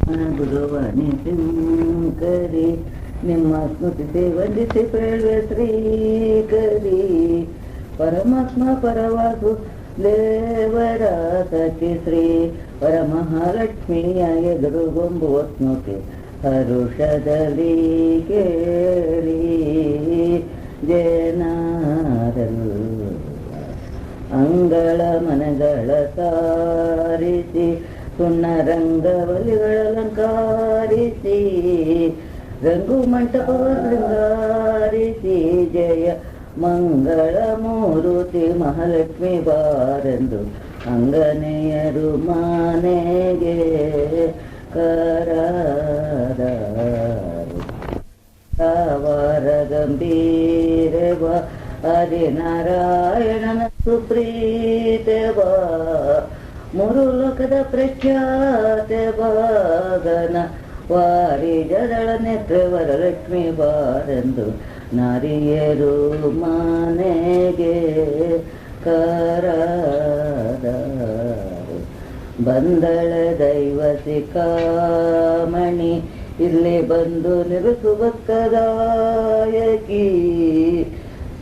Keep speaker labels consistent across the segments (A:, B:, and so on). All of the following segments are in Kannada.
A: ಗುರುವಾಣಿ ಶಂಕರಿ ನಿಮ್ಮ ಸ್ಮೃತಿಸಿ ವಂದಿಸಿ ಪೇಳುವೆ ಶ್ರೀಕರಿ ಪರಮಾತ್ಮ ಪರವಾಸು ದೇವರ ಸತಿ ಶ್ರೀ ಪರಮಹಾಲಕ್ಷ್ಮಿಯ ಎದುರುಗೊಂಬುವ ಸ್ಮೃತಿ ಹರುಷದಲ್ಲಿ ಕೇಳಿ ಜೇನಾರಲ್ಲ ಅಂಗಳ ಮನೆಗಳ ಸಾರಿಸಿ ಸುಣ್ಣ ರಂಗವಲಿಗಳಲಂಕಾರಿಸಿ ರಂಗು ಮಂಟಪವ ಶೃಂಗಾರಿಸಿ ಜಯ ಮಂಗಳ ಮೂರುತಿ ಮಹಾಲಕ್ಷ್ಮಿ ಬಾರೆಂದು ಅಂಗನೆಯರು ಮನೆಗೆ ಕರಾರು ತಾವರ ಗಂಭೀರವ ಹರಿನಾರಾಯಣನ ಸುಪ್ರೀತವ ಮೂರು ಲೋಕದ ಪ್ರಖ್ಯಾತವಾಗನ ವಾರಿ ಜದಳ ನೇತ್ರವರ ಲಕ್ಷ್ಮೀ ಬಾರೆಂದು ನಾರಿಯರು ಮನೆಗೆ ಕರಾರು ಬಂದಳ ದೈವಸಿ ಕಾಮಣಿ ಇಲ್ಲಿ ಬಂದು ನಿರುಸುಬಕ್ಕದಾಯಕಿ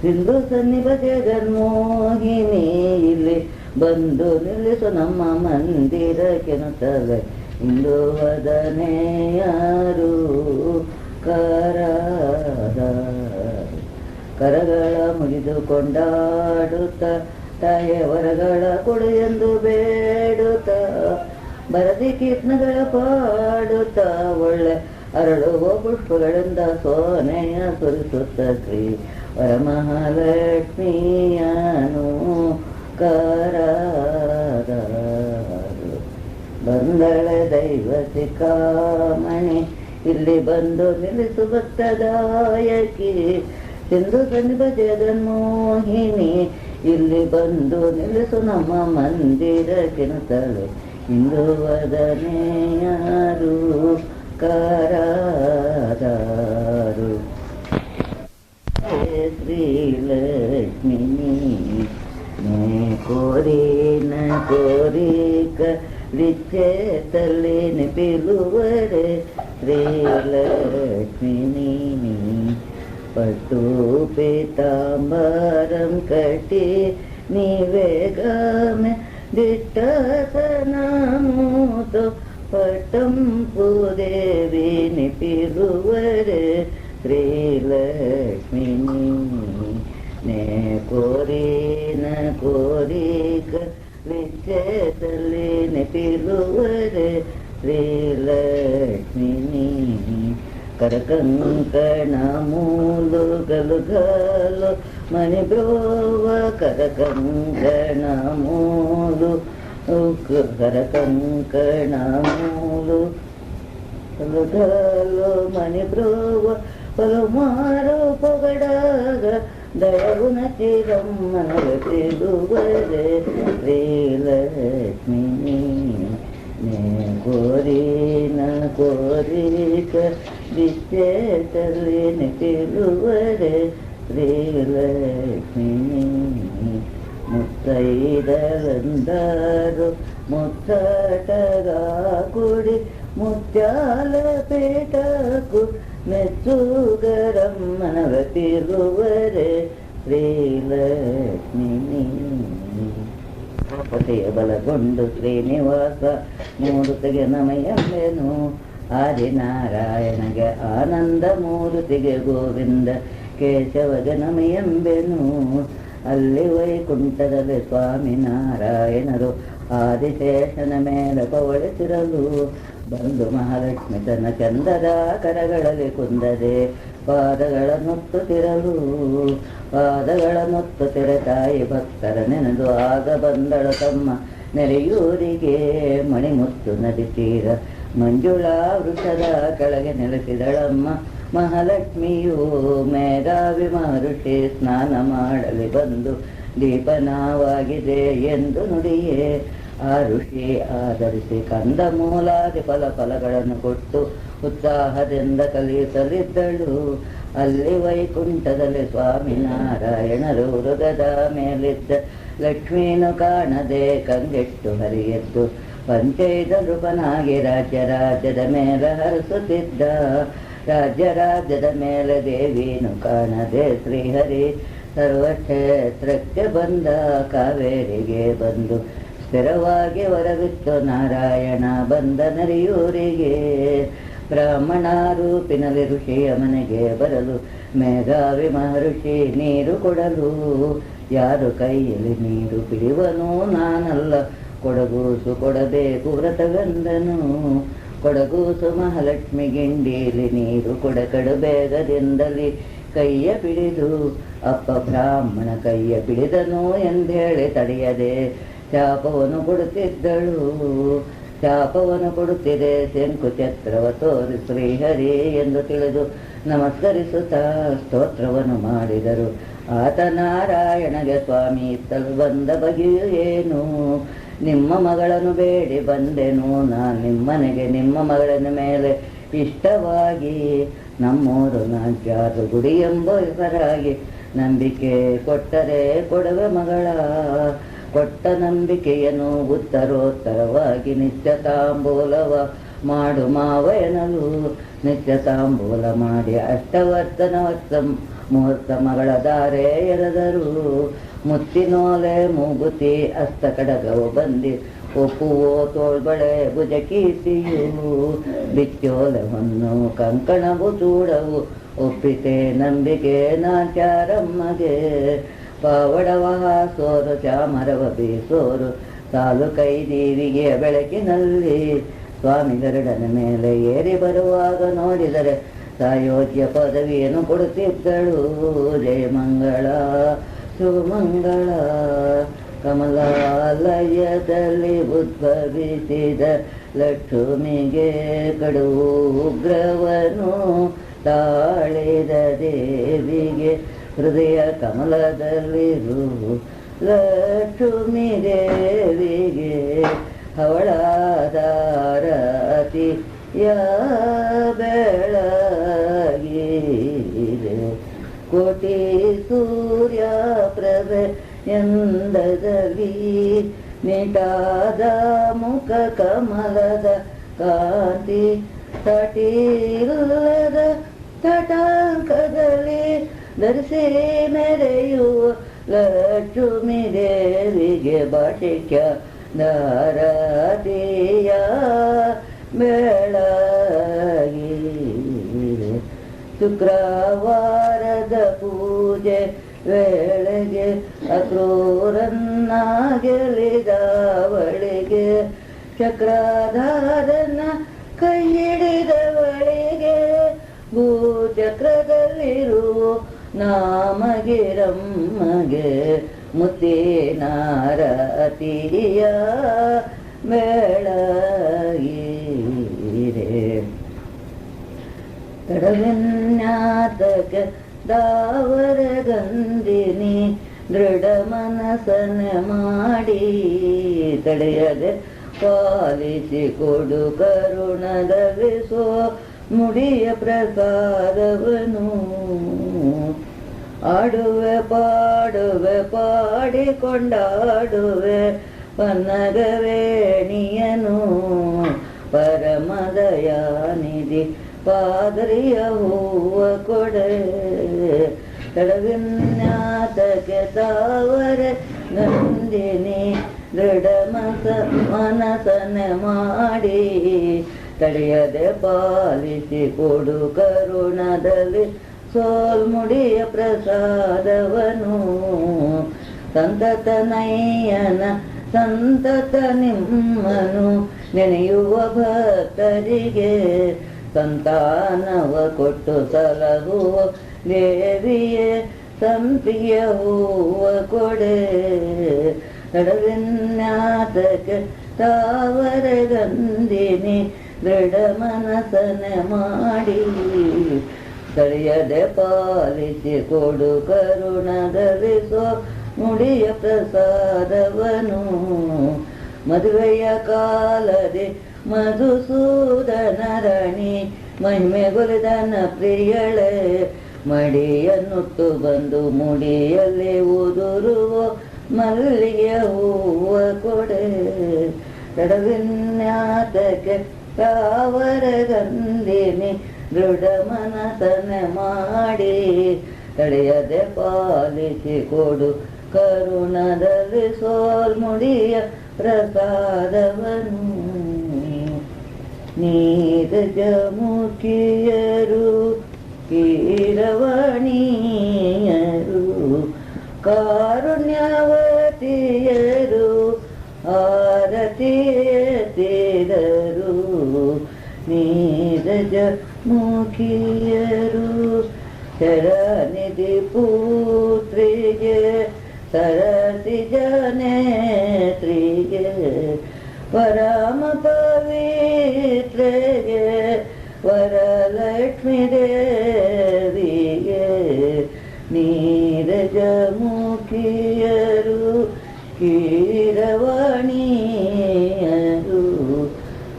A: ಸಿಂಧು ಸನ್ನಿಭ ಜಗನ್ಮೋಹಿನಿ ಇಲ್ಲಿ ಬಂದು ನಿಲ್ಲಿಸು ನಮ್ಮ ಮಂದಿರ ಕೆನುತ್ತವೆ ಇಂದು ವದನೆಯಾರು ಕರಗಳ ಮುಗಿದು ಕೊಂಡಾಡುತ್ತ ತಾಯ ವರಗಳ ಕೊಡು ಎಂದು ಬೇಡುತ್ತ ಬರದಿ ಕೀರ್ತನಗಳ ಪಾಡುತ್ತ ಒಳ್ಳೆ ಅರಳುವ ಪುಷ್ಪಗಳಿಂದ ಸೋನೆಯ ಸುರಿಸುತ್ತ ಶ್ರೀ ವರಮಹಾಲಕ್ಷ್ಮಿಯನು ಕರಾರು ಬಂದಳ ದೈವಸಿ ಕಾಮಣಿ ಇಲ್ಲಿ ಬಂದು ನಿಲ್ಲಿಸು ಭಕ್ತದಾಯಕಿ ಸಿಂಧು ಸನ್ನಿಭ ಜಗನ್ಮೋಹಿನಿ ಇಲ್ಲಿ ಬಂದು ನಿಲ್ಲಿಸು ನಮ್ಮ ಮಂದಿರ ಕೆನುತ್ತಳೆ ಇಂದು ವದನೆಯಾರು ಕರಾರು ಶ್ರೀಲಕ್ಷ್ಮಿ ಕೋರಿನ ಕೋರಿಕ ಲಿಚ್ಚೇತಲ್ಲಿನ ಪಿಲುವರೆ ಶ್ರೀಲಕ್ಷ್ಮಿ ಪಟ್ಟು ಪೀತಾಂಬರಂ ಕಟಿ ನೀವೇಗಮೆ ದಿಟ್ಟಸನಮೂತು ಪಟ್ಟಂ ಪೂದೇವಿ ನಿಪಿರುವರೆ ಶ್ರೀಲಕ್ಷ್ಮಿ ನೇ ಕೋರಿನ ಕೋರಿಕ ಲಿಚ್ಚೇತಲ್ಲಿ ನೆಪಿರುವರೆ ಶ್ರೀಲಕ್ಷ್ಮಿ ಕರಕಂಕಣ ಮೂಲು ಗಲುಗಲು ಮಣಿ ಬ್ರೋವ ಕರಕಂಕಣ ಮೂಲು ಕರಕಂಕಣ ಮೂಲು ಗಲುಗಲು ಮಣಿ ಬ್ರೋವ ಪಲು ಮಾರು ಪೊಗಡಾಗ ದಯಗುಣ ಚಿರಮ್ಮನ ತಿರುವರೆ ಶ್ರೀಲಕ್ಷ್ಮಿ ನೇ ಕೋರಿನ ಕೋರಿಕ ದಿಚ್ಚೇತಲ್ಲಿ ತಿರುವರೆ ಶ್ರೀಲಕ್ಷ್ಮಿ ಮುತ್ತೈದರಂದರು ಮುತ್ತಟಗ ಕುಡಿ ಮುತ್ಯಾಲ ಪೇಟಕು ಮೆಚ್ಚುಗರಮ್ಮನವ ತಿರುವರೆ ಶ್ರೀಲಕ್ಷ್ಮಿ ಪತಿಯ ಬಲಗೊಂಡು ಶ್ರೀನಿವಾಸ ಮೂರುತಿಗೆ ನಮಯಂಬೆನು ಆದಿನಾರಾಯಣಗೆ ಆನಂದ ಮೂರುತಿಗೆ ಗೋವಿಂದ ಕೇಶವಗೆ ನಮಯಂಬೆನು ಅಲ್ಲಿ ವೈಕುಂಠದಲ್ಲಿ ಸ್ವಾಮಿನಾರಾಯಣರು ಆದಿಶೇಷನ ಮೇಲೆ ಪವಳಿಸಿರಲು ಬಂದು ಮಹಾಲಕ್ಷ್ಮಿ ತನ್ನ ಚಂದದ ಕರಗಳಲ್ಲಿ ಕುಂದದೆ ಪಾದಗಳ ನುತ್ತುತ್ತಿರ ತಾಯಿ ಭಕ್ತರ ನೆನೆದು ಆಗ ಬಂದಳು ತಮ್ಮ ನೆರೆಯೂರಿಗೆ ಮಣಿಮುತ್ತು ನದಿ ತೀರ ಮಂಜುಳಾ ವೃಷದ ಕೆಳಗೆ ನೆಲೆಸಿದಳಮ್ಮ ಮಹಾಲಕ್ಷ್ಮಿಯು ಮೇಧಾವಿ ಮಹರ್ಷಿ ಸ್ನಾನ ಮಾಡಲಿ ಬಂದು ದೀಪನವಾಗಿದೆ ಎಂದು ನುಡಿಯೇ ಆ ಋಷಿ ಆಧರಿಸಿ ಕಂದ ಮೂಲಾದಿ ಫಲಗಳನ್ನು ಕೊಟ್ಟು ಉತ್ಸಾಹದಿಂದ ಕಲಿಸಲಿದ್ದಳು. ಅಲ್ಲಿ ವೈಕುಂಠದಲ್ಲಿ ಸ್ವಾಮಿನಾರಾಯಣರು ಮೃಗದ ಮೇಲಿದ್ದ ಲಕ್ಷ್ಮೀನು ಕಾಣದೆ ಕಂಗೆಟ್ಟು ಹರಿಯದ್ದು ಪಂಚೈದ ನೃಪನಾಗಿ ರಾಜ್ಯದ ಮೇಲೆ ಹರಿಸುತ್ತಿದ್ದ. ರಾಜ್ಯದ ಮೇಲೆ ದೇವಿನು ಕಾಣದೆ ಶ್ರೀಹರಿ ಸರ್ವಕ್ಷೇತ್ರಕ್ಕೆ ಬಂದ. ಕಾವೇರಿಗೆ ಬಂದು ಸ್ಥಿರವಾಗಿ ಹೊರಬಿತ್ತು ನಾರಾಯಣ ಬಂದ ನರಿಯೂರಿಗೆ. ಬ್ರಾಹ್ಮಣ ರೂಪಿನಲ್ಲಿ ಋಷಿಯ ಮನೆಗೆ ಬರಲು ಮೇಘಾವಿ ಮಹರ್ಷಿ ನೀರು ಕೊಡಲು. ಯಾರು ಕೈಯಲ್ಲಿ ನೀರು ಬಿಡುವನು ನಾನಲ್ಲ, ಕೊಡಗೂಸು ಕೊಡಬೇಕು ವ್ರತವೆಂದನು. ಕೊಡಗೂಸು ಮಹಾಲಕ್ಷ್ಮಿ ಗಿಂಡೀಲಿ ನೀರು ಕೊಡಕಡು ಬೇಗದಿಂದಲಿ ಕೈಯ ಬಿಡಿದು. ಅಪ್ಪ ಬ್ರಾಹ್ಮಣ ಕೈಯ ಬಿಡಿದನು ಎಂದೇಳಿ ತಡೆಯದೆ ಶಾಪವನ್ನು ಕೊಡುತ್ತಿದ್ದಳು. ಶಾಪವನ್ನು ಕೊಡುತ್ತಿದೆ ಶಂಕು ಛತ್ರವ ತೋರಿ ಶ್ರೀಹರಿ ಎಂದು ತಿಳಿದು ನಮಸ್ಕರಿಸುತ್ತಾ ಸ್ತೋತ್ರವನ್ನು ಮಾಡಿದರು. ಆತ ನಾರಾಯಣಗೆ ಸ್ವಾಮಿ ಇತ್ತಲು ಬಂದ ಬಗೆಯು ಏನು? ನಿಮ್ಮ ಮಗಳನ್ನು ಬೇಡಿ ಬಂದೆನು ನಾನು ನಿಮ್ಮನೆಗೆ, ನಿಮ್ಮ ಮಗಳನ ಮೇಲೆ ಇಷ್ಟವಾಗಿ. ನಮ್ಮೂರು ನಾಜ್ಯಾರು ಗುಡಿ ಎಂಬ ಹೆಸರಾಗಿ ನಂಬಿಕೆ ಕೊಟ್ಟರೆ ಕೊಡುವೆ ಮಗಳ. ಕೊಟ್ಟ ನಂಬಿಕೆಯನ್ನು ಉತ್ತರೋತ್ತರವಾಗಿ ನಿತ್ಯ ತಾಂಬೂಲವ ಮಾಡು ಮಾವ ಎನ್ನಲು. ನಿತ್ಯ ತಾಂಬೂಲ ಮಾಡಿ ಅಷ್ಟವರ್ತನ ಮುಹೂರ್ತ ಮಗಳ ದಾರೆ ಎರೆದರು. ಮುತ್ತಿನೋಲೆ ಮೂಗುತಿ ಅಸ್ತ ಕಡಗವು ಬಂದಿ ಒಪ್ಪುವೋ ತೋಳ್ಬಳೆ ಭುಜ ಕೀರ್ತಿಯು. ಬಿಚ್ಚೋಲವನ್ನು ಕಂಕಣವು ಚೂಡವು ಒಪ್ಪಿತೆ ನಂಬಿಕೆ ನಾಚಾರಮ್ಮಗೆ. ಪಾವಡವ ಹಾಸೋರು ಚಾಮರವ ಬೀಸೋರು ಸಾಲು ಕೈ ದೇವಿಗೆ ಬೆಳಕಿನಲ್ಲಿ. ಸ್ವಾಮಿ ಗರುಡನ ಮೇಲೆ ಏರಿ ಬರುವಾಗ ನೋಡಿದರೆ ಸಾಯೋಜ್ಯ ಪದವಿಯನ್ನು ಕೊಡುತ್ತಿದ್ದಳು. ಜಯಮಂಗಳ ಸುಮಂಗಳ ಕಮಲಾಲಯದಲ್ಲಿ ಉದ್ಭವಿಸಿದ ಲಕ್ಷ್ಮಿಗೆ ಕಡು ಉಗ್ರವನು ತಾಳಿದ ದೇವಿಗೆ. ಹೃದಯ ಕಮಲದಲ್ಲಿರು ಲಕ್ಷ್ಮೀ ದೇವಿಗೆ ಹವಳಾದಾರತಿ ಬೆಳಗಿದೆ. ಕೋಟಿ ಸೂರ್ಯ ಪ್ರಭೆ ಎಂದದಲ್ಲಿ ನಿಟಾದ ಮುಖ ಕಮಲದ ಕಾಂತಿ. ತಟಿಲ್ಲದ ತಟಾಂಕದಲ್ಲಿ ಧರಿಸಿ ಮೆರೆಯುವ ಲಕ್ಷ್ಮೀ ದೇವಿಗೆ ಭಾಷಿಕ್ಯ ದಾರತಿಯ ಬೆಳಗಿದೆ. ಶುಕ್ರವಾರದ ಪೂಜೆ ವೇಳೆಗೆ ಅಕ್ರೂರನ್ನ ಗೆಲಿದವಳಿಗೆ. ಚಕ್ರಧಾರನ ಕೈ ಹಿಡಿದವಳಿಗೆ ಭೂಚಕ್ರದಲ್ಲಿರುವ ನಾಮಗಿರಮ್ಮಗೆ ಮುತ್ತಿನಾರತಿಯ ಬೆಳಗಿದೆ. ತಡವಿನ್ಯಾತಕ ದಾವರ ಗಂಧಿನಿ ದೃಢ ಮನಸ್ಸನ ಮಾಡಿ. ತಡೆಯದೆ ಪಾಲಿಸಿ ಕೊಡು ಕರುಣದವಿಸೋ ಮುಡಿಯ ಪ್ರಸಾದವನು. ಆಡುವೆ ಪಾಡುವೆ ಪಾಡಿಕೊಂಡಾಡುವೆ ಪನ್ನಗವೇಣಿಯನು. ಪರಮದಯಾನಿಧಿ ಪಾದರಿಯ ಹೂವ ಕೊಡೆ. ತಡವಿನ್ಯಾತಕ್ಕೆ ತಾವರ ನಂದಿನಿ ದೃಢ ಮನಸನ ಮಾಡಿ. ತಡೆಯದೆ ಪಾಲಿಸಿ ಕೊಡು ಕರುಣದಲ್ಲಿ ಸೋಲ್ಮುಡಿಯ ಪ್ರಸಾದವನು. ಸಂತತ ನಯನ ಸಂತತ ನಿಮ್ಮನು ನೆನೆಯುವ ಭಕ್ತರಿಗೆ. ಸಂತಾನವ ಕೊಟ್ಟು ಸಲಹುವ ದೇವಿಯೇ ಸಂಪಿಯ ಹೂವ ಕೊಡೆ. ತಡವಿನ್ಯಾತಕ್ಕೆ ತಾವರ ಗಂಧಿನಿ ದೃಢ ಮನಸ್ಸನ ಮಾಡಿ. ತಡೆಯದೆ ಪಾಲಿಸಿ ಕೊಡು ಕರುಣದಲ್ಲಿಸೋ ಮುಡಿಯ ಪ್ರಸಾದವನು. ಮದುವೆಯ ಕಾಲದೆ ಮಧುಸೂದನ ರಾಣಿ ಮಹಿಮೆಗೊಲಿದನ ಪ್ರಿಯಳೆ. ಮಡಿಯನ್ನುಟ್ಟು ಬಂದು ಮುಡಿಯಲ್ಲಿ ಉದುರುವ ಮಲ್ಲಿಗೆ ಹೂವ ಕೊಡೆ. ತಡವಿನ್ಯಾತಕ್ಕೆ ತಾವರಗಂದಿನಿ ದೃಢ ಮನಸನ ಮಾಡಿ ತಡೆಯದೆ ಪಾಲಿಸಿ ಕೊಡು ಕರುಣದಲ್ಲಿ ಸೋಲ್ಮುಡಿಯ ಪ್ರಸಾದವನು. ನೀರಜ ಮುಖಿಯರು ಕೀರವಣಿಯರು ಕಾರುಣ್ಯವತಿಯರು ಆರತಿಯತಿದರು. ನೀರಜ ಮುಖಿಯರು ಶರನಿಧಿ ಪುತ್ರಿಗೆ ಸರಸಿ ಜನೇತ್ರಿಗೆ ಪರಮ ಪವಿತ್ರೆಗೆ ವರಲಕ್ಷ್ಮೀ ದೇವಿಗೆ. ನೀರಜ ಮುಖಿಯರು ಕೀರವಣಿಯರು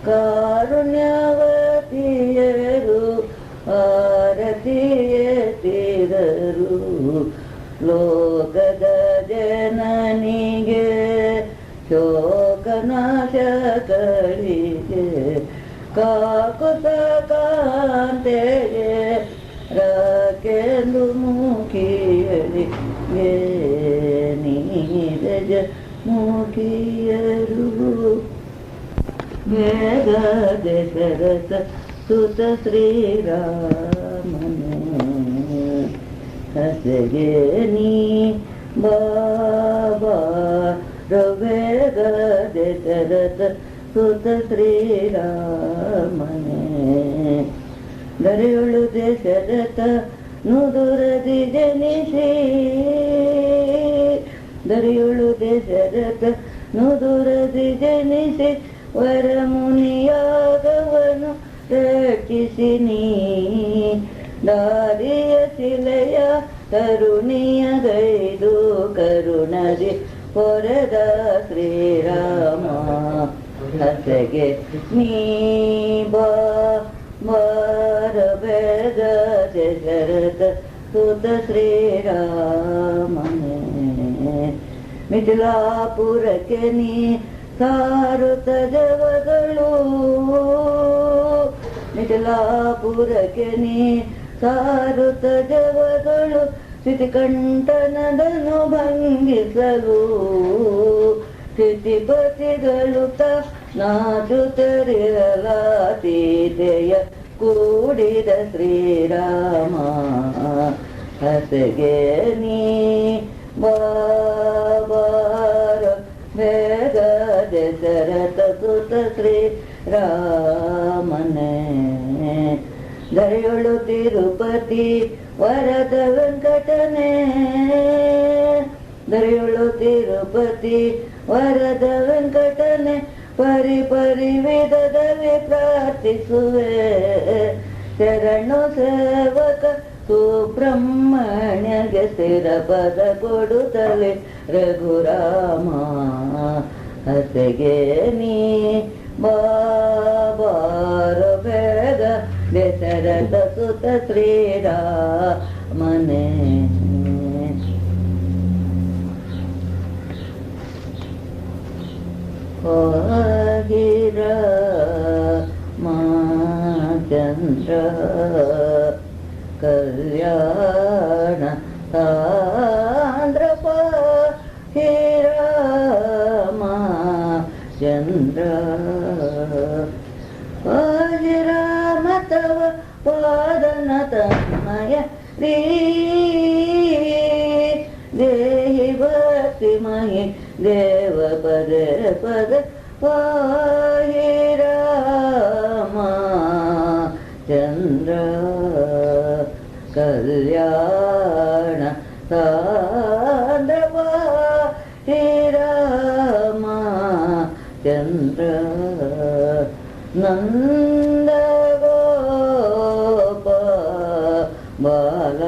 A: ಕಾರುಣ್ಯವತಿಯರು ಆರತಿಯತಿದರು. ಲೋಕದ ಜನನಿಗೆ ಶೋಕನಾಶಕಳಿಗೆ ಕಾಕುತ ಕಾಂತೆಗೆ ರಾಕೆಂದು ಮುಖಿಯರಿಗೆ ನೀರಜ ಮುಖಿಯರು. ವೇದ ದಶರಥ ಸುತ ಶ್ರೀರಾಮನ ಹಸಗೆ ನೀ ಬಾಬಾ ವೇದ ದಶರಥ ಸುತ ಶ್ರೀರಾಮನೇ. ದರೆಯೊಳು ದಶರಥ ನುದುರದಿ ಜನಿಸಿ ದರೆಯೊಳು ದಶರಥ ನುದುರದಿ ಜನಿಸಿ ವರಮುನಿಯಾಗವನು ರಕ್ಷಿಸಿ ನೀ. ದಾರಿಯ ಶಿಲೆಯ ಕರುಣಿಯ ಗೈದು ಕರುಣದಿ ಹೊರದ ಶ್ರೀರಾಮ ಹಸಗೆ ನೀ ಬಾರ ಬೇಗ ದಶರಥ ಸುತ ಶ್ರೀರಾಮನೇ. ಮಿಥಿಲಾಪುರಕ್ಕೆ ನೀ ಸಾರುತ್ತ ಜವಗಳು ಮಿಥಿಲಾಪುರಕ್ಕೆ ನೀ ಸಾರುತ್ತ ಜವಗಳು ಸ್ಥಿತಿಕಂಠನದನು ಭಂಗಿಸಲು ಸ್ಥಿತಿಪತಿಗಳು ನಾಚುತ್ತರಿರಲಾತೀತೆಯ ಕೂಡಿದ ಶ್ರೀರಾಮ ಹಸಗೆ ನೀ ಬಾರ ಬೇಗ ದಶರಥ ಸುತ ಶ್ರೀರಾಮನೇ. ದರೆಯೊಳು ತಿರುಪತಿ ವರದ ವೆಂಕಟನೇ ದರೆಯೊಳು ತಿರುಪತಿ ವರದ ವೆಂಕಟನೆ ಪರಿ ಪರಿ ವಿಧದಲ್ಲಿ ಪ್ರಾರ್ಥಿಸುವೆ. ಶರಣು ಸೇವಕ ಸುಬ್ರಹ್ಮಣ್ಯಗೆ ಸ್ಥಿರ ಪದ ಕೊಡುತ್ತಲೇ ರಘುರಾಮ ಹಸೆಗೆ ನೀ ಬಾಬಾರ ಬೇಗ ದಶರಥ ಸುತ ಶ್ರೀರಾಮನೇ. ಗಿರ ಚಂದ್ರ ಕಲ್ಯಾಣ ತಾಂದ್ರಪ ಹಿರಾಮ ಚಂದ್ರ ರಾಮ ತವ ಪಾದನ ತನ್ಮಯ ದೇಹಿ ಭಕ್ತಿಮಯಿ ದೇವ ಪದ ಪದ ಪಾಹಿ ರಾಮ ಚಂದ್ರ ಕಲ್ಯಾಣ ತಾಂದ್ರಪ ಹೇ ರಾಮ ಚಂದ್ರ ನಂದ ಗೋಪ ಬಾಲ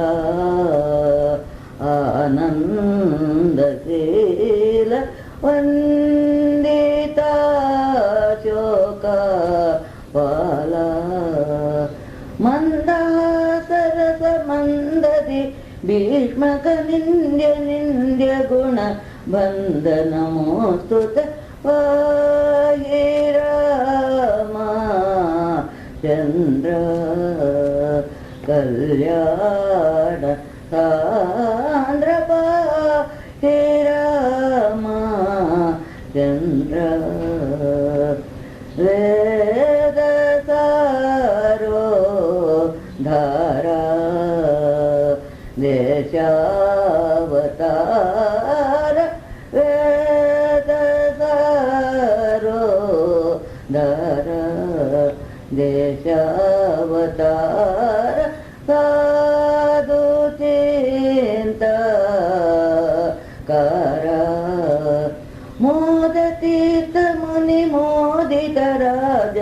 A: ಆನಂದಶೀಲ ವಂದಿತ ಶೋಕ ಪಾಲ ಮಂದಾಸರಸ ಮಂದದಿ ಭೀಷ್ಮಕ ನಿಂದ್ಯ ನಿಂದ್ಯ ಗುಣ ಬಂದ ನಮೋಸ್ತುತ ಪಾಹಿ ರಾಮ ಚಂದ್ರ ಕಲ್ಯಾಣ ಸಾಂದ್ರ ಪಾಹಿ ರಾಮ ಚಂದ್ರ ವೇದ ಸಾರೋ ಧಾರ ದೇಶಾವತಾರ ವೇದ ಸಾರೋ ಧಾರ ದೇಶಾವತಾರ ಸಾಧು ಚಿಂತಕಾರ ಮೋದತೀರ್ಥ ಮುನಿ ಮೋದಿತ ರಾಜ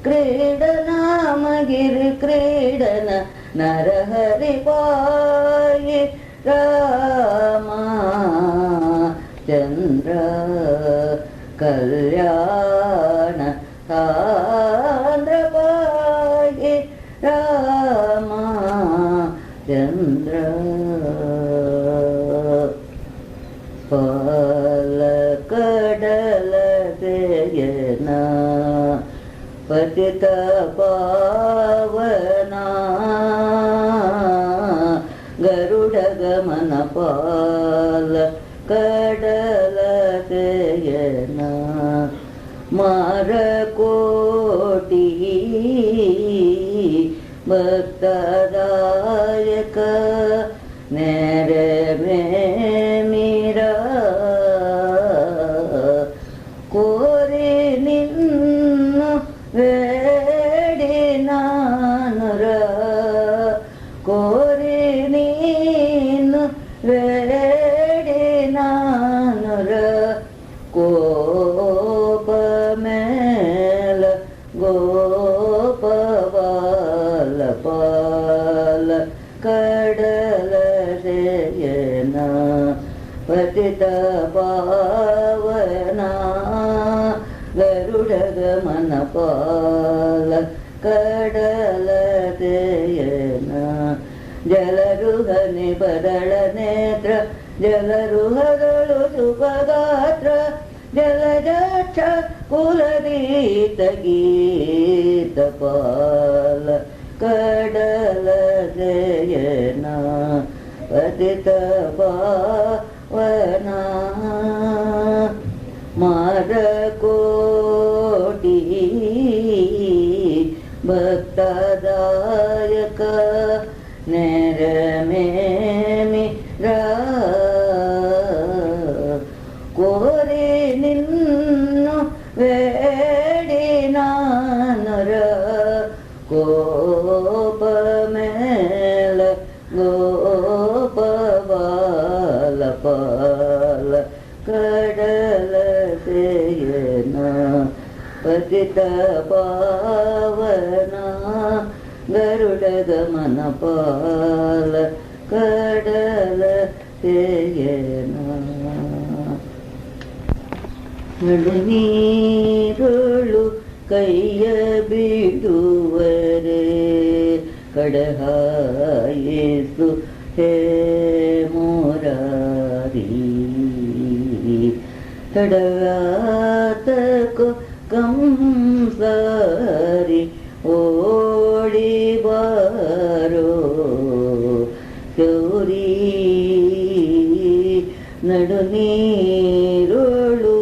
A: ಕ್ರೀಡನಾಮ ಗಿರಿ ಕ್ರೀಡನ ನರಹರಿ ಪಾಯಿ ರಾಮ ಚಂದ್ರ ಕಲ್ಯಾಣ ಸಾಂದ್ರ ಪಾಯಿ ರಾಮ ಚಂದ್ರ ಪಾಲ ಕಡಲ ಸೇಯನ ಪತಿತ ಪಾವನ ಗರುಡ ಗಮನ ಪಾಲ ಕಡಲ ಸೇಯನ ಮಾರಕೋಟಿ ಭಕ್ತದಾಯಕ ನೆರೆ ಮೇರಾ ಕೋರಿ ನಿನ್ನ ವೇಡಿ ನಾನುರ ಕೋರಿ ನೀನು ವೇಡಿ ನಾನುರ ಕೋಪ ಮೇಲ ಗೋಪವಾಲ ಪಾಲ ಕಡಲ ಸೇಯನ ಪತಿತ ಪಾವನ ಗರುಡ ಗಮನ ಪಾಲ ಕಡಲ ಸೇಯನ ಜಲರುಹನೆ ಬದಳ ನೇತ್ರ ಜಲರುಹಗಳು ಸುಖಗಾತ್ರ ಜಲಜಾಕ್ಷ ಕುಲದೀತ ಗೀತ ಪಾಲ ಕಡಲ ಜಯನ ಪತಿತ ಪಾವನ ಮಾರಕೋಟಿ ಭಕ್ತದಾಯಕ ನೆರಮೇಮಿ ಕೋರಿ ನಿನ್ನು ವೇಡಿ ನಾನುರ ಕೋಪ ಮೇಲ ಗೋಪವಾಲ ಪಾಲ ಕಡಲ ಸೇಯನ ಪತಿತ ಪಾವನ ಗರುಡ ಗಮನ ಪಾಲ ಕಡಲ ಸೇಯನ ನಡುನೀರುಳು ಕೈಯ ಬಿಡುವರೆ ಕಡಹಾಯಿಸು ಹೇ ಮುರಾರಿ ತಡವಾತಕೋ ಕಂಸಾರಿ ಓಡಿ ಬಾರೋ ಗೌರಿ ನಡುನೀರುಳು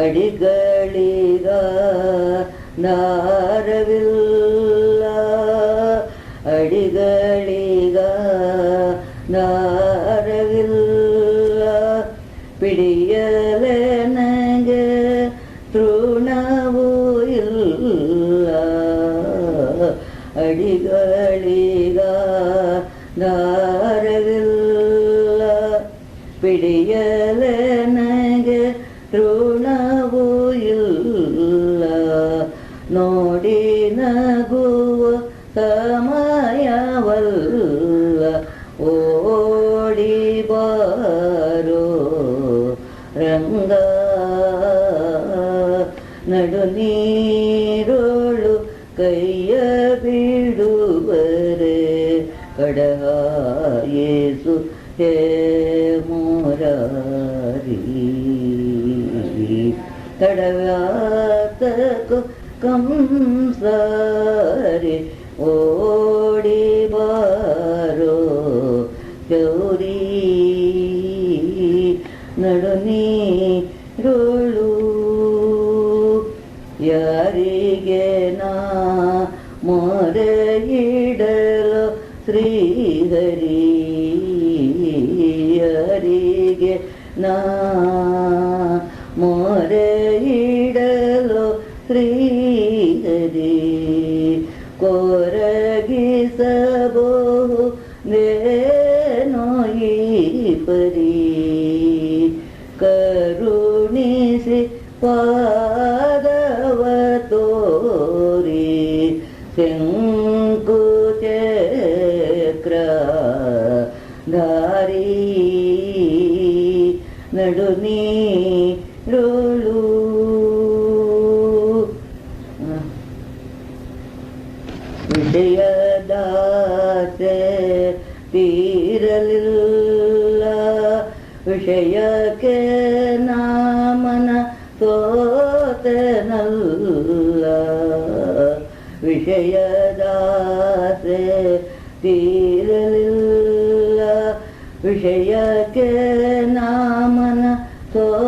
A: ಅಡಿಗಳಿಗ ನಾರವಿಲ್ಲ ಅಡಿಗಳಿಗ ನಾರವಿಲ್ಲ ಪಿಡಿಯಲೆ ನನಗೆ ತೃಣವೂ ಇಲ್ಲ ಅಡಿಗಳಿಗ ನಾರವಿಲ್ಲ ಪಿಡಿಯಲೆ ನನಗೆ ತೃಣವೂ ಇಲ್ಲ ನೋಡಿ ನಗುವ ಸಮಯವಲ್ಲ ಓಡಿ ಬಾರೋ ರಂಗ ನಡು ನೀರೋಳು ಕೈಯ ಬಿಡುವರೆ ಕಡಹಾಯೇಸು ಹೇ ಮುರಾರಿ ತಡವ್ಯಾತಕೋ ಕಂಸಾರಿ ಓಡಿ ಬಾರೋ ಗೌರಿ ನಡು ನೀರುಳು ಯಾರಿಗೆ ನಾ ಮೊರೆ ಇಡಲು ಶ್ರೀಹರಿ ಯಾರಿಗೆ ನಾ ಮೊರೆ ಇಡಲು ಶ್ರೀಹರಿ ಕೊರಗಿಸಬಹುದೇನೋ ಈ ಪರಿ ಕರುಣಿಸಿ ಪಾದವ ತೋರಿ ಶಂಕುಚಕ್ರ ಧಾರಿ ನಡು ನೀರುಳು ವಿಷಯದಾಸೆ ತೀರಲಿಲ್ಲ ವಿಷಯಕ್ಕೆ ನಾಮನ ಸೋತನಲ್ಲ ವಿಷಯದಾಸೆ ತೀರಲಿಲ್ಲ ವಿಷಯಕ್ಕೆ ನಾಮನ ಸೋತನಲ್ಲ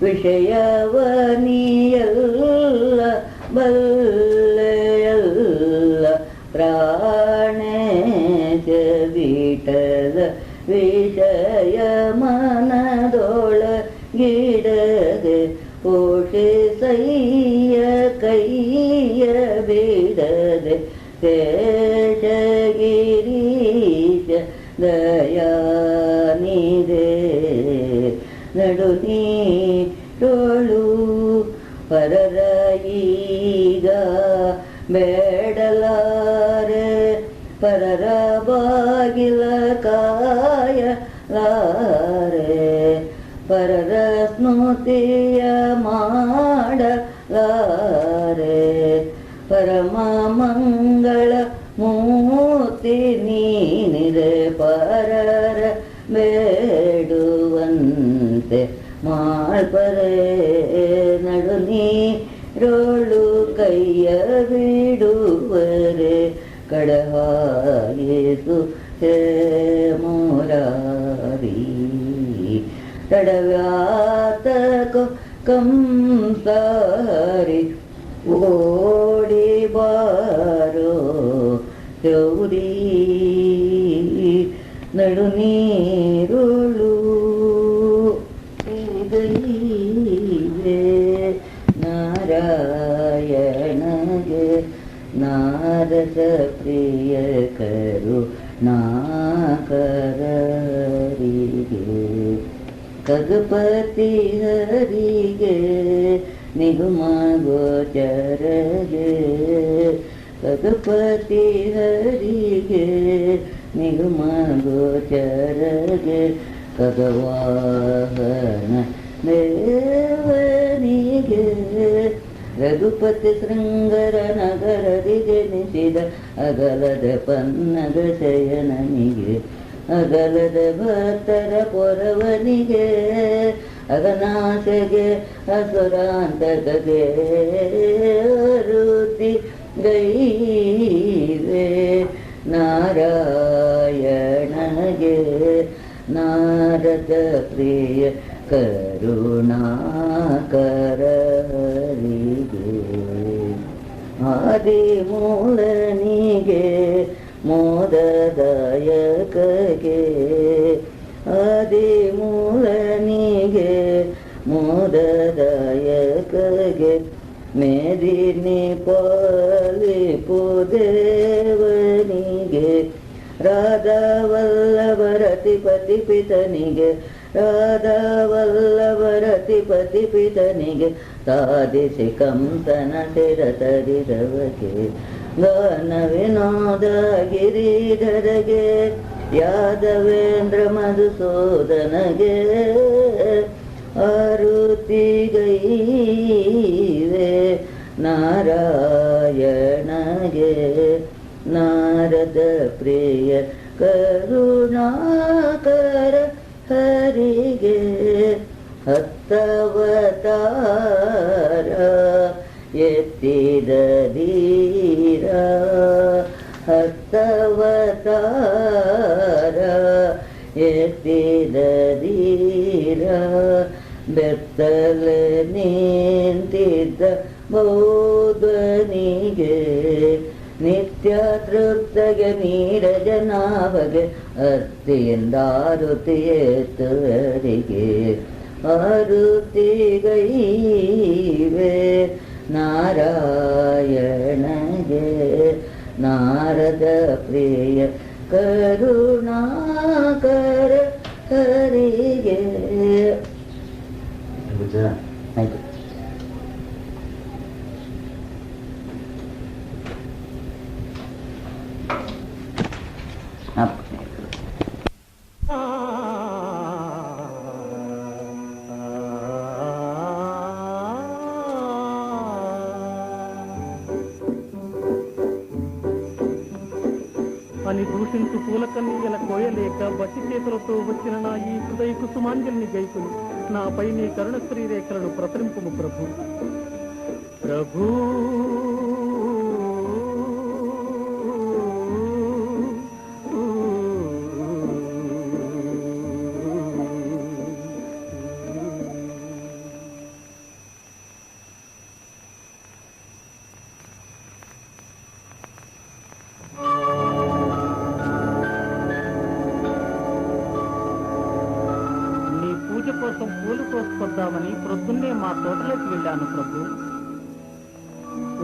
A: ವಿಷಯವನಿಯಲ್ಲ ಬಲ್ಲೆಯಲ್ಲ ಪ್ರಾಣೇಶ ವಿಠಲ ವಿಷಯ ಮನದೊಳಗಿಡದೆ ಪೋಷಿಸಯ್ಯ ಕೈಯ ಬಿಡದೆ ಶೇಷಗಿರೀಶ ದಯಾನಿದೆ ನಡು ನೀರುಳು ಪರರ ಈಗ ಬೇಡಲಾರೆ ಪರರ ಬಾಗಿಲ ಕಾಯಲಾರೆ ಪರರ ಸ್ಮೃತಿಯ ಮಾಡಲಾರೆ ಪರಮ ಮಂಗಳ ಮೂರ್ತಿ ನೀನಿರೆ ಪರರ ಬೇಡುವಂತೆ ಮಾಳ್ಪರೆ ನಡು ನೀರುಳು ಕೈಯ ಬಿಡುವರೆ ಕಡಹಾಯಿಸು ಹೇ ಮುರಾರಿ ತಡವ್ಯಾತಕೋ ಕಂಸಾರಿ ಓಡಿ ಬಾರೋ ಗೌರಿ ನಡು ನೀರುಳು ಗೈವೆ ನಾರಾಯಣಗೆ ನಾರಸ ಪ್ರಿಯ ಕರುಣಾಕರರಿಗೆ ಖಗಪತಿ ಹರಿಗೆ ನಿಗಮ ಗೋಚರಗೆ ಖಗಪತಿ ಹರಿಗೆ ನಿಗಮ ಗೋಚರಗೆ ಖಗವಾಹನ ದೇವನಿಗೆ ರಘುಪತಿ ಶೃಂಗರ ನಗರದಿಗೆ ನಿಸಿದ ಅಗಲದ ಪನ್ನಗ ಶಯನನಿಗೆ ಅಗಲದ ಭಕ್ತರ ಪೊರವನಿಗೆ ಅಗನಾಶಗೆ ಅಸುರಾಂತಕಗೆ ರುತಿ ಗೈವೆ ನಾರಾಯಣಗೆ ನಾರದ ಪ್ರಿಯ ಕರುಣಾಕರರಿಗೆ ಆದಿ ಮೂಲನಿಗೆ ಮೋದದಾಯಕಗೆ ಆದಿ ಮೂಲನಿಗೆ ಮೋದದಾಯಕಗೆ ಮೇದಿನಿ ಪಾಲಿಪು ದೇವನಿಗೆ ರಾಧಾವಲ್ಲಭರತಿಪತಿ ಪಿತನಿಗೆ ರಾಧಾವಲ್ಲಭರತಿಪತಿ ಪಿತನಿಗೆ ಸಾಧಿಸಿ ಕಂಸನ ಶಿರತರಿದವಗೆ ಗಾನ ವಿನೋದ ಗಿರಿಧರಗೆ ಯಾದವೇಂದ್ರ ಮಧುಸೂದನಗೆ ಆರುತಿಗೈವೆ ನಾರಾಯಣಗೆ ನಾರದ ಪ್ರಿಯ ಕರುಣಾಕರ ಹರಿಗೆ ಹತ್ತವತಾರ ಎತ್ತಿದ ಧೀರ ಹತ್ತವತಾರ ಎತ್ತಿದ ಧೀರ ಬೆತ್ತಲ ನಿಂತಿದ್ದ ಬೌದ್ಧನಿಗೆ ನಿತ್ಯ ತೃಪ್ತಗೆ ನೀರಜ ನಾವಗೆ ಅತ್ತಿಯಿಂದಾರುತಿ ಎತ್ತುವರಿಗೆ ಆರುತಿಗೈವೆ ನಾರಾಯಣಗೆ ನಾರದ ಪ್ರಿಯ ಕರುಣಾಕರ ಹರಿಗೆ. ಆಯ್ತು.
B: అని దూషించు పూలకన్నీయల కోయలేక బట్టి చేతులతో వచ్చిన నా ఈ హృదయ కుసుమాంజలిని గైకుని నాపై నీ కరుణ శ్రీరేఖలను ప్రసరింపుము ప్రభు. ప్రభు కోసం పూలు కోసుకొద్దామని ప్రొద్దున్నే మా తోటలోకి వెళ్ళాను ప్రభు.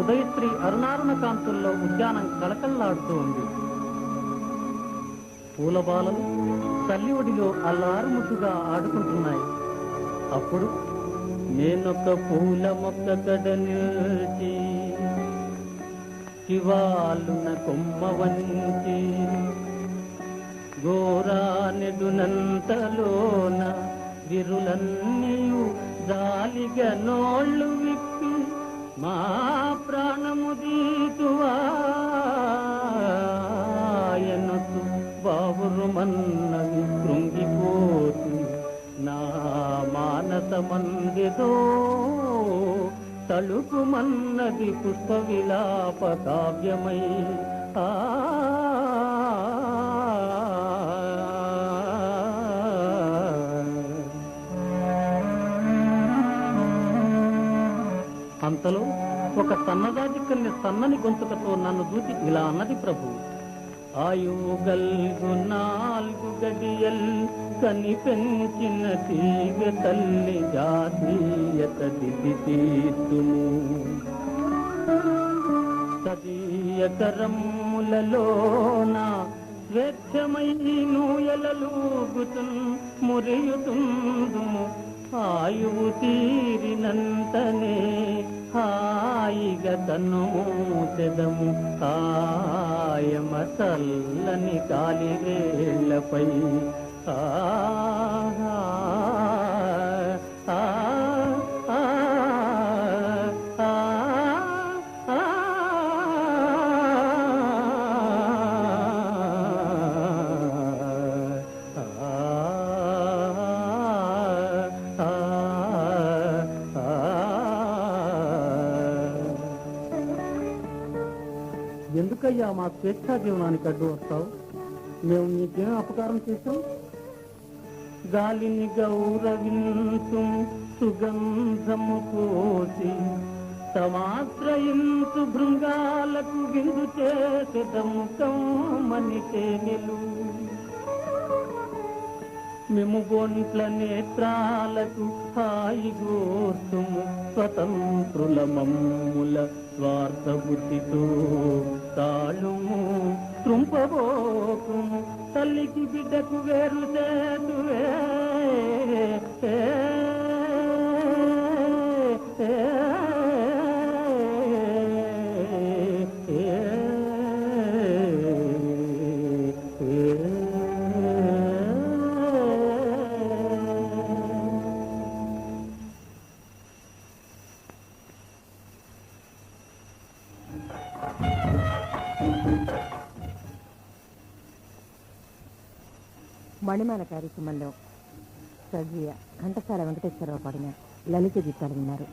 B: ఉదయశ్రీ అరుణారుణ కాంతుల్లో ఉద్యానం కళకళలాడుతూ ఉంది. పూల బాలలు తల్లి ఒడిలో అల్లారుముద్దుగా ఆడుకుంటున్నాయి. అప్పుడు నేనొక పూల మొక్క కడ నిలిచి శివాలున కొమ్మ వంచి గోరానెడునంతలోన విరులన్నీయు జాలిగా నోళ్ళు విప్పి మా ప్రాణము దీతువాయనసు బావురుమన్నవి కృంగిపోతు నా మానస మందిదో తళుకుమన్నది పుష్ప విలాప కావ్యమై. అంతలో ఒక సన్నజాజి కన్య సన్నని గొంతుకతో నన్ను దూచి ఇలా అన్నది ప్రభు. ఆయుగల్గు 4 గడియల్ కని పెంచిన తీగ తల్లి జాతీయత దిశీతుము సదీయ కరములలోన స్వేచ్ఛమై నూయలూగుతున్ మురియుతుందుము. ఆయువు తీరినంతనే హాయిగా తన్నుమూసెదము కాయమ చల్లని కాలివేళ్లపై. ఎందుకయ్యా మా స్వేచ్ఛా జీవనానికి అడ్డు వస్తావు? మేము నీకేం అపకారం చేశాం? గాలిని గౌరవించు సుగంధము పోసి సమాశ్రయించు భృంగాలకు విందు చేసెదము కమ్మని తేనెలు. మేము బొంట్ల నేత్రాలకు హాయిగోర్చుము స్వతంత్రుల మమ్ముల స్వార్థ బుద్ధితో తాళుము త్రుంపబోకుము తల్లికి బిడ్డకు వేరు చేతువే.
C: మణిమాల కార్యక్రమంలో స్వర్గీయ ఘంటసాల వెంకటేశ్వరరావు పాడిన లలిత గీతాలు విన్నారు.